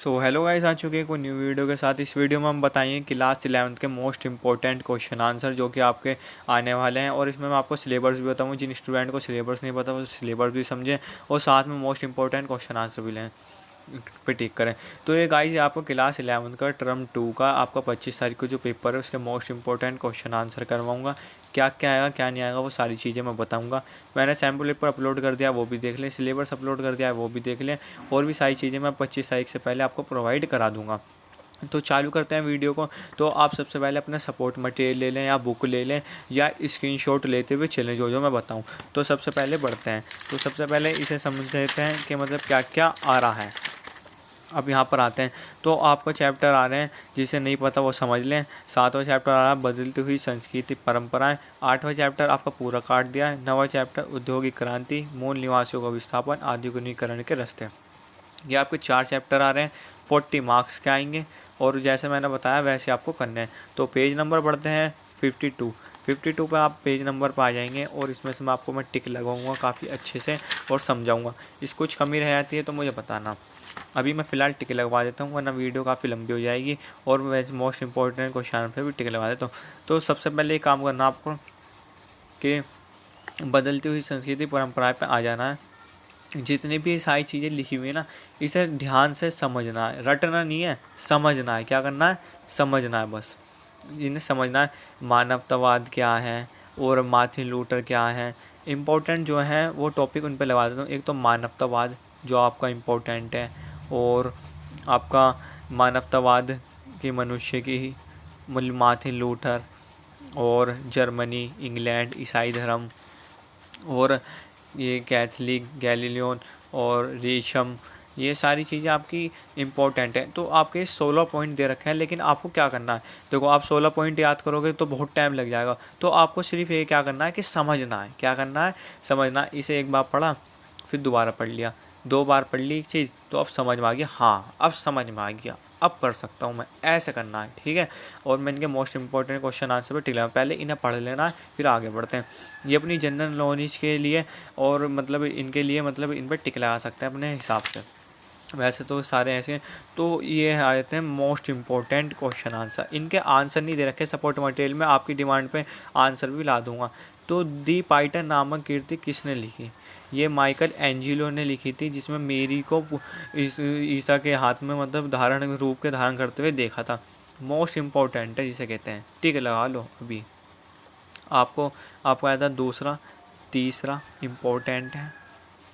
So hello guys, आ चुके हैं कोई न्यू वीडियो के साथ। इस वीडियो में हम बताएंगे क्लास 11th के मोस्ट इंपॉर्टेंट क्वेश्चन आंसर जो कि आपके आने वाले हैं, और इसमें मैं आपको सिलेबस भी बताऊंगा। जिन स्टूडेंट को सिलेबस नहीं पता वो सिलेबस भी समझें और साथ में मोस्ट इंपॉर्टेंट क्वेश्चन आंसर भी लें पे टिक करें। तो ये गाइस, ये आपको क्लास 11 का टर्म 2 का आपका 25 तारीख को जो पेपर है उसके मोस्ट इंपॉर्टेंट क्वेश्चन आंसर करवाऊंगा। क्या क्या आएगा क्या नहीं आएगा वो सारी चीज़ें मैं बताऊंगा। मैंने सैम्पल पेपर अपलोड कर दिया, वो भी देख लें। सिलेबस अपलोड कर दिया है, वो भी देख लें। और भी सारी चीज़ें मैं 25 तारीख से पहले आपको प्रोवाइड करा दूँगा। तो चालू करते हैं वीडियो को। तो आप सबसे पहले अपना सपोर्ट मटेरियल ले लें या बुक ले लें या स्क्रीनशॉट लेते हुए चलें जो मैं बताऊं। तो सबसे पहले बढ़ते हैं। तो सबसे पहले इसे समझ लेते हैं कि मतलब क्या क्या आ रहा है। अब यहाँ पर आते हैं तो आपको चैप्टर आ रहे हैं, जिसे नहीं पता वो समझ लें। 7वां चैप्टर आ रहा है बदलती हुई संस्कृति परंपराएं। 8वां चैप्टर आपका पूरा काट दिया है। 9वां चैप्टर औद्योगिक क्रांति, मूल निवासियों का विस्थापन, आधुनिकीकरण के रास्ते। ये आपके 4 चैप्टर आ रहे हैं। 40 मार्क्स के आएंगे और जैसे मैंने बताया वैसे आपको करने हैं। तो पेज नंबर बढ़ते हैं 52 पे आप पेज नंबर पर आ जाएंगे और इसमें से मैं टिक लगाऊंगा काफ़ी अच्छे से और समझाऊंगा। इस कुछ कमी रह जाती है तो मुझे बताना। अभी मैं फ़िलहाल टिक लगवा देता हूँ वरना वीडियो काफ़ी लंबी हो जाएगी और वैसे मोस्ट इंपॉर्टेंट क्वेश्चन पे भी टिक लगा देता हूँ। तो सबसे पहले एक काम करना आपको कि बदलती हुई संस्कृति परंपराएं पे आ जाना है। जितनी भी सारी चीज़ें लिखी हुई है ना, इसे ध्यान से समझना है, रटना नहीं है, समझना है। क्या करना है? समझना है बस। इन्हें समझना है। मानवतावाद क्या है और मार्टिन लूथर क्या है, इम्पोर्टेंट जो है वो टॉपिक उन पे लगा देता हूँ। एक तो मानवतावाद जो आपका इम्पोर्टेंट है, और आपका मानवतावाद कि मनुष्य की मार्टिन लूथर, और जर्मनी, इंग्लैंड, ईसाई धर्म, और ये कैथलिक, गैलीलियन और रेशम, ये सारी चीज़ें आपकी इम्पोर्टेंट है। तो आपके 16 पॉइंट दे रखे हैं, लेकिन आपको क्या करना है? देखो, आप 16 पॉइंट याद करोगे तो बहुत टाइम लग जाएगा। तो आपको सिर्फ ये क्या करना है कि समझना है। क्या करना है? समझना। इसे एक बार पढ़ा, फिर दोबारा पढ़ लिया, 2 बार पढ़ ली एक चीज़ तो अब समझ में आ गया। हाँ, अब समझ में आ गया, अब कर सकता हूँ मैं, ऐसे करना है, ठीक है। और मैं इनके मोस्ट इंपॉर्टेंट क्वेश्चन आंसर पे टिक लगा, पहले इन्हें पढ़ लेना है फिर आगे बढ़ते हैं। ये अपनी जनरल नॉलेज के लिए और मतलब इनके लिए मतलब इन पर टिक लगा सकते हैं अपने हिसाब से। वैसे तो सारे ऐसे हैं। तो ये आ जाते हैं मोस्ट इंपॉर्टेंट क्वेश्चन आंसर। इनके आंसर नहीं दे रखे सपोर्ट मटेरियल में, आपकी डिमांड पे आंसर भी ला दूंगा। तो दी पाइटन नामक कृति किसने लिखी? ये माइकल एंजिलो ने लिखी थी, जिसमें मेरी को इस ईसा के हाथ में मतलब धारण रूप के धारण करते हुए देखा था। मोस्ट इम्पोर्टेंट है जिसे कहते हैं। ठीक है, लगा लो। अभी आपको आपको आया था दूसरा, तीसरा इम्पोर्टेंट है।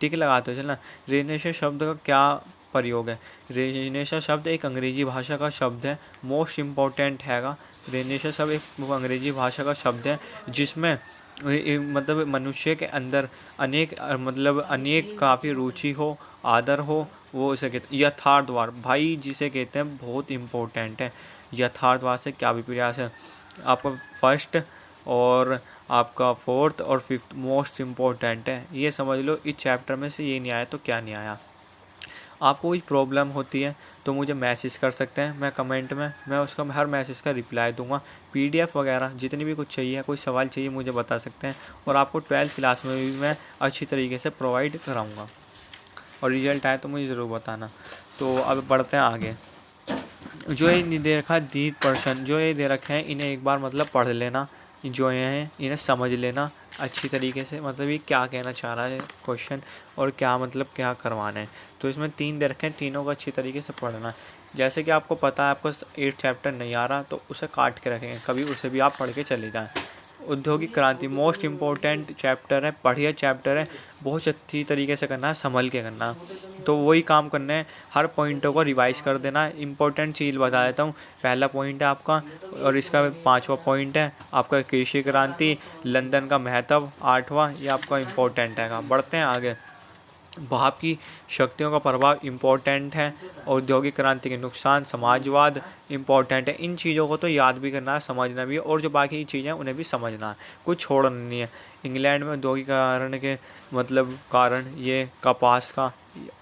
ठीक है, लगाते हो चलना। रेनेशा शब्द का क्या प्रयोग है? रेनेशा शब्द एक अंग्रेजी भाषा का शब्द है, मोस्ट इम्पोर्टेंट हैगा। रेनेशा शब्द एक अंग्रेजी भाषा का शब्द है जिसमें मतलब मनुष्य के अंदर अनेक मतलब अनेक काफ़ी रुचि हो, आदर हो, वो इसे कहते हैं। यथार्थवाद भाई जिसे कहते हैं बहुत इम्पोर्टेंट है। यथार्थवाद से क्या विपर्यास है? आपका फर्स्ट और आपका फोर्थ और फिफ्थ मोस्ट इम्पोर्टेंट है, ये समझ लो। इस चैप्टर में से ये नहीं आया तो क्या नहीं आया। आपको कोई प्रॉब्लम होती है तो मुझे मैसेज कर सकते हैं, मैं कमेंट में मैं उसका हर मैसेज का रिप्लाई दूंगा। पीडीएफ वगैरह जितनी भी कुछ चाहिए, कोई सवाल चाहिए मुझे बता सकते हैं, और आपको 12th क्लास में भी मैं अच्छी तरीके से प्रोवाइड कराऊँगा। और रिजल्ट आए तो मुझे ज़रूर बताना। तो अब बढ़ते हैं आगे। जो ये दे रखा है दी पर्सन, जो ये दे रखे हैं इन्हें एक बार मतलब पढ़ लेना। जो ये हैं इन्हें समझ लेना अच्छी तरीके से, मतलब ये क्या कहना चाह रहा है क्वेश्चन और क्या मतलब क्या करवाना है। तो इसमें 3 दे रखे हैं, तीनों को अच्छी तरीके से पढ़ना है। जैसे कि आपको पता है आपको 8 चैप्टर नहीं आ रहा तो उसे काट के रखेंगे, कभी उसे भी आप पढ़ के चले जाएँ। औद्योगिक क्रांति मोस्ट इम्पोर्टेंट चैप्टर है, बढ़िया चैप्टर है, बहुत अच्छी तरीके से करना है, संभल के करना है। तो वही काम करना है, हर पॉइंटों को रिवाइज कर देना है। इंपॉर्टेंट चीज़ बता देता हूँ। पहला पॉइंट है आपका, और इसका 5वां पॉइंट है आपका कृषि क्रांति, लंदन का महत्व 8वां, ये आपका इम्पोर्टेंट है। बढ़ते हैं आगे। भाप की शक्तियों का प्रभाव इम्पोर्टेंट है। औद्योगिक क्रांति के नुकसान, समाजवाद इम्पोर्टेंट है। इन चीज़ों को तो याद भी करना है, समझना भी है, और जो बाकी चीज़ें हैं उन्हें भी समझना है, कुछ छोड़ना नहीं है। इंग्लैंड में औद्योगिकरण के मतलब कारण ये कपास का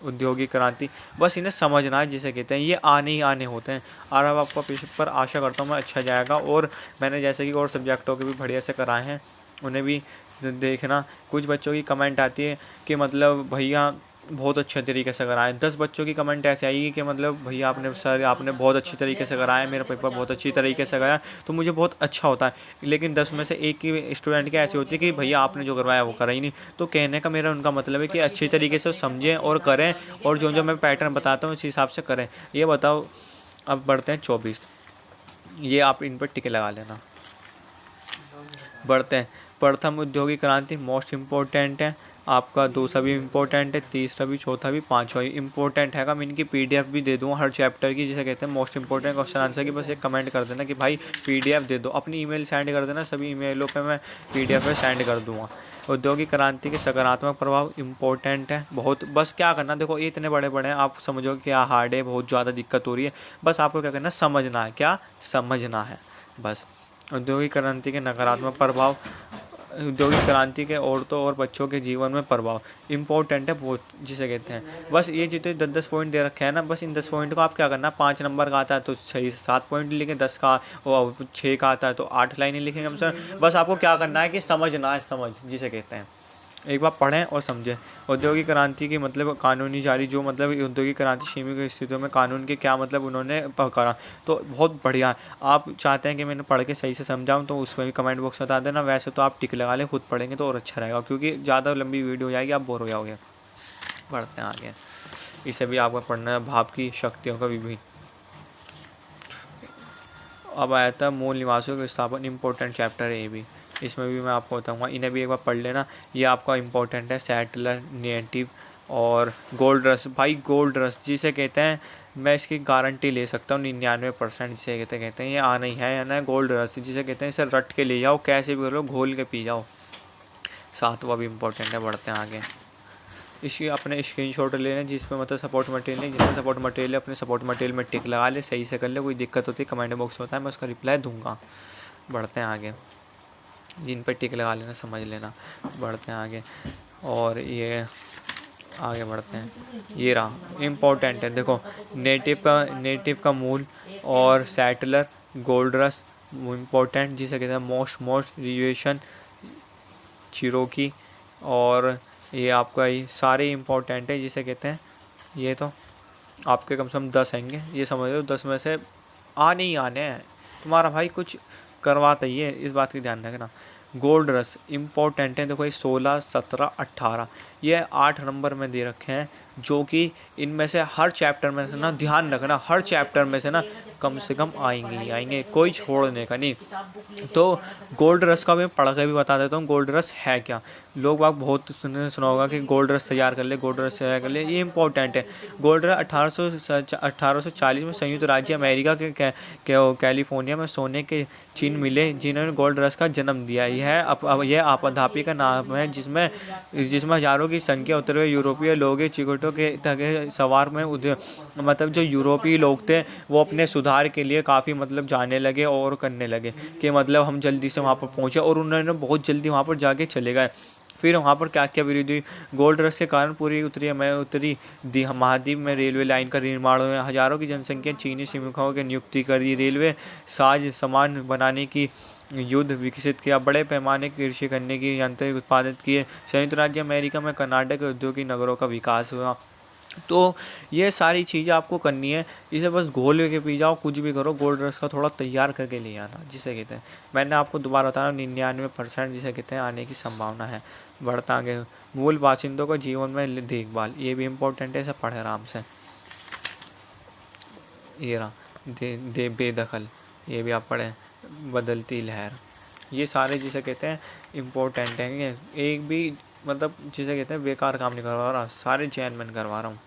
औद्योगिक क्रांति, बस इन्हें समझना है जिसे कहते हैं। ये आने ही आने होते हैं। और अब आपका पेपर आशा करता हूँ मैं अच्छा जाएगा। और मैंने जैसे कि और सब्जेक्टों के भी बढ़िया से कराए हैं, उन्हें भी देखना। कुछ बच्चों की कमेंट आती है कि मतलब भैया बहुत अच्छे तरीके से कराएं। 10 बच्चों की कमेंट ऐसे आएगी कि मतलब भैया आपने सर आपने बहुत अच्छी तरीके से कराया, मेरा पेपर बहुत अच्छी तरीके से गया, तो मुझे बहुत अच्छा होता है। लेकिन 10 में से एक की स्टूडेंट की ऐसी होती है कि भैया आपने जो करवाया वो करा ही नहीं। तो कहने का मेरा उनका मतलब है कि अच्छी तरीके से समझें और करें, और जो जो मैं पैटर्न बताता हूँ इस हिसाब से करें। ये बताओ, अब बढ़ते हैं 24, ये आप इन पर टिक लगा लेना। बढ़ते हैं, प्रथम औद्योगिक क्रांति मोस्ट इम्पोर्टेंट है आपका, दूसरा भी इम्पोर्टेंट है, तीसरा भी, चौथा भी, पांचवा भी इम्पोर्टेंट है। मैं इनकी पीडीएफ भी दे दूँगा हर चैप्टर की, जिसे कहते हैं मोस्ट इंपॉर्टेंट क्वेश्चन आंसर की। बस एक कमेंट कर देना कि भाई पीडीएफ दे दो, अपनी ईमेल सेंड कर देना, सभी ईमेलों पे मैं पीडीएफ में सेंड कर दूँगा। औद्योगिक क्रांति के सकारात्मक प्रभाव इम्पोर्टेंट है बहुत। बस क्या करना, देखो ये इतने बड़े बड़े हैं, आप समझो क्या हार्ड है, बहुत ज़्यादा दिक्कत हो रही है। बस आपको क्या करना है, समझना है, क्या समझना है बस। औद्योगिक क्रांति के नकारात्मक प्रभाव, औद्योगिक क्रांति के औरतों और बच्चों के जीवन में प्रभाव इम्पोर्टेंट है बहुत, जिसे कहते हैं। बस ये जितने 10-10 पॉइंट दे रखे हैं ना, बस इन 10 पॉइंट को आप क्या करना, 5 नंबर का आता है तो 6-7 पॉइंट लिखें, 10 का और 6 का आता है तो 8 लाइनें लिखेंगे हम सर। बस आपको क्या करना है कि समझना है, समझ जिसे कहते हैं, एक बार पढ़ें और समझें। औद्योगिक क्रांति की मतलब कानूनी जारी, जो मतलब औद्योगिक क्रांति सीमित स्थितियों में कानून के क्या मतलब उन्होंने करा, तो बहुत बढ़िया। आप चाहते हैं कि मैंने पढ़ के सही से समझाऊं तो उसमें भी कमेंट बॉक्स बता देना। वैसे तो आप टिक लगा लें, खुद पढ़ेंगे तो और अच्छा रहेगा, क्योंकि ज़्यादा लंबी वीडियो हो जाएगी, आप बोर हो जाओगे। बढ़ते हैं आगे, इसे भी आपको पढ़ना है, भाप की शक्तियों का विभिन्न। अब आया था मूल निवासियों के स्थापन, इम्पोर्टेंट चैप्टर है ये भी, इसमें भी मैं आपको बताऊंगा, इन्हें भी एक बार पढ़ लेना, ये आपका इम्पोर्टेंट है। सेटलर, नेटिव और गोल्ड रश। भाई गोल्ड रश जिसे कहते हैं, मैं इसकी गारंटी ले सकता हूँ 99%, जिसे कहते हैं ये आना ही है ना। गोल्ड रश जिसे कहते हैं, इसे रट के ले जाओ, कैसे भी करो, घोल के पी जाओ। सातवां भी इम्पोर्टेंट है। बढ़ते हैं आगे, इसकी अपने स्क्रीनशॉट ले लें जिसमें मतलब सपोर्ट मटेरियल नहीं, जिसमें सपोर्ट मटेरियल है अपने सपोर्ट मटेरियल में टिक लगा ले, सही से कर ले। कोई दिक्कत होती है कमेंट बॉक्स में होता है, मैं उसका रिप्लाई दूंगा। बढ़ते हैं आगे, जिन पर टिक लगा लेना समझ लेना। बढ़ते हैं आगे, और ये आगे बढ़ते हैं, ये रहा इम्पोर्टेंट है, देखो नेटिव का मूल और सेटलर, गोल्ड रश इम्पोर्टेंट, जिसे कहते हैं मोस्ट रिजुएशन, चिरोकी, और ये आपका ये सारे इम्पोर्टेंट है, जिसे कहते हैं। ये तो आपके कम से कम 10 आएंगे, ये समझ लो 10 में से आने ही आने हैं। तुम्हारा भाई कुछ करवाता ही है, इस बात की ध्यान रखना। गोल्ड रश इम्पोर्टेंट है, देखो ये 16, 17, 18, ये 8 नंबर में दे रखे हैं, जो कि इनमें से हर चैप्टर में से ना, ध्यान रखना, हर चैप्टर में से ना कम से कम आएंगे ही आएंगे, कोई छोड़ने का नहीं। तो गोल्ड रश का मैं पढ़ के भी बता देता हूँ, गोल्ड रश है क्या। लोग बाग बहुत सुना होगा कि गोल्ड रश तैयार कर ले, गोल्ड रश तैयार कर ले, ये इंपॉर्टेंट है। गोल्ड रश 1840 में संयुक्त राज्य अमेरिका के कैलिफोर्निया में सोने के चिन्ह मिले, जिन्होंने गोल्ड रश का जन्म दिया। यह आपधापी का नाम है, जिसमें हजारों की संख्या उतरे हुए यूरोपीय लोग चिकोटों के सवार में मतलब जो यूरोपीय लोग थे वो अपने सुधार के लिए काफ़ी मतलब जाने लगे और करने लगे कि मतलब हम जल्दी से वहाँ पर पहुँचे, और उन्होंने बहुत जल्दी वहाँ पर जाके चले गए। फिर वहाँ पर क्या क्या वृद्धि, गोल्ड रश के कारण पूरी उत्तरी महाद्वीप में रेलवे लाइन का निर्माण हुआ। हजारों की जनसंख्या चीनी श्रमिकों की नियुक्ति करी, रेलवे साज सामान बनाने की युद्ध विकसित किया, बड़े पैमाने की कृषि करने की यंत्र उत्पादित किए। संयुक्त राज्य अमेरिका में कर्नाटक के औद्योगिक नगरों का विकास हुआ। तो ये सारी चीज़ें आपको करनी है, इसे बस घोल के पी जाओ, कुछ भी करो, गोल्ड रश का थोड़ा तैयार करके ले आना, जिसे कहते हैं। मैंने आपको दोबारा बताया 99% जिसे कहते हैं आने की संभावना है। बढ़ता आगे, मूल बाशिंदों को जीवन में देखभाल, ये भी इम्पोर्टेंट है, इसे पढ़े आराम से। ये रहा दे बेदखल, ये भी आप पढ़ें। बदलती लहर, ये सारे जिसे कहते हैं इम्पोर्टेंट हैं। एक भी मतलब जिसे कहते हैं बेकार काम नहीं करवा रहा, सारे चैनमैन करवा रहा हूँ।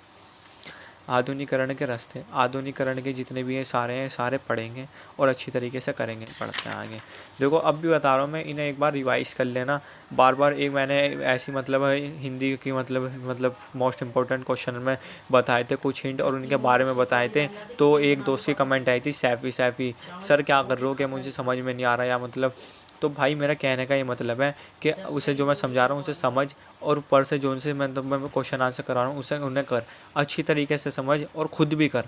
आधुनिकरण के रास्ते, आधुनिकरण के जितने भी हैं सारे पढ़ेंगे और अच्छी तरीके से करेंगे। पढ़ते हैं आगे, देखो अब भी बता रहा हूँ मैं, इन्हें एक बार रिवाइज कर लेना बार बार। एक मैंने ऐसी मतलब हिंदी की मतलब मोस्ट इम्पोर्टेंट क्वेश्चन में बताए थे कुछ हिंट और उनके बारे में बताए थे। तो एक दोस्त की कमेंट आई थी, सैफ़ी सर क्या कर रहे हो, क्या मुझे समझ में नहीं आ रहा, या मतलब। तो भाई मेरा कहने का ये मतलब है कि उसे जो मैं समझा रहा हूँ उसे समझ, और ऊपर से जो उनसे मैं क्वेश्चन आंसर करा रहा हूँ उसे उन्हें कर, अच्छी तरीके से समझ और ख़ुद भी कर।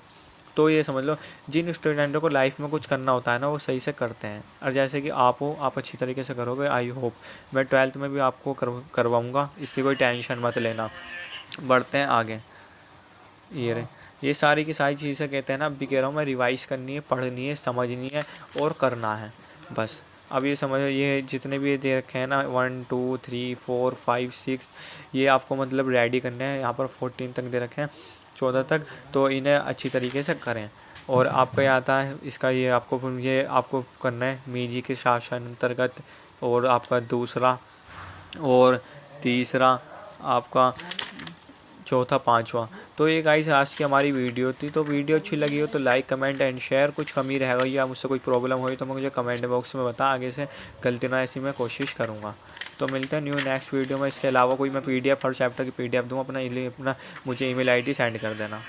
तो ये समझ लो, जिन स्टूडेंटों को लाइफ में कुछ करना होता है ना, वो सही से करते हैं। और जैसे कि आप हो, आप अच्छी तरीके से करोगे, आई होप। मैं 12th में भी आपको करवाऊँगा, इसकी कोई टेंशन मत लेना। बढ़ते हैं आगे। ये रहे, ये सारी की सारी चीज़ें कहते हैं ना, अभी कह रहा हूँ मैं, रिवाइज़ करनी है, पढ़नी है, समझनी है और करना है बस। अब ये समझो, ये जितने भी ये दे रखे हैं ना 1 2 3 4 5 6, ये आपको मतलब रेडी करने हैं। यहाँ पर 14 तक दे रखे हैं, 14 तक, तो इन्हें अच्छी तरीके से करें। और आपको ये आता है इसका, ये आपको करना है मीजी के शासन अंतर्गत, और आपका दूसरा और तीसरा, आपका चौथा, पांचवा। तो ये गाइस आज की हमारी वीडियो थी। तो वीडियो अच्छी लगी हो तो लाइक कमेंट एंड शेयर। कुछ कमी रह गई या मुझसे कोई प्रॉब्लम हुई तो मुझे कमेंट बॉक्स में बता, आगे से गलती ना ऐसी मैं कोशिश करूँगा। तो मिलते हैं न्यू नेक्स्ट वीडियो में। इसके अलावा कोई मैं PDF हर चैप्टर की PDF दूँ अपना मुझे email ID सेंड कर देना।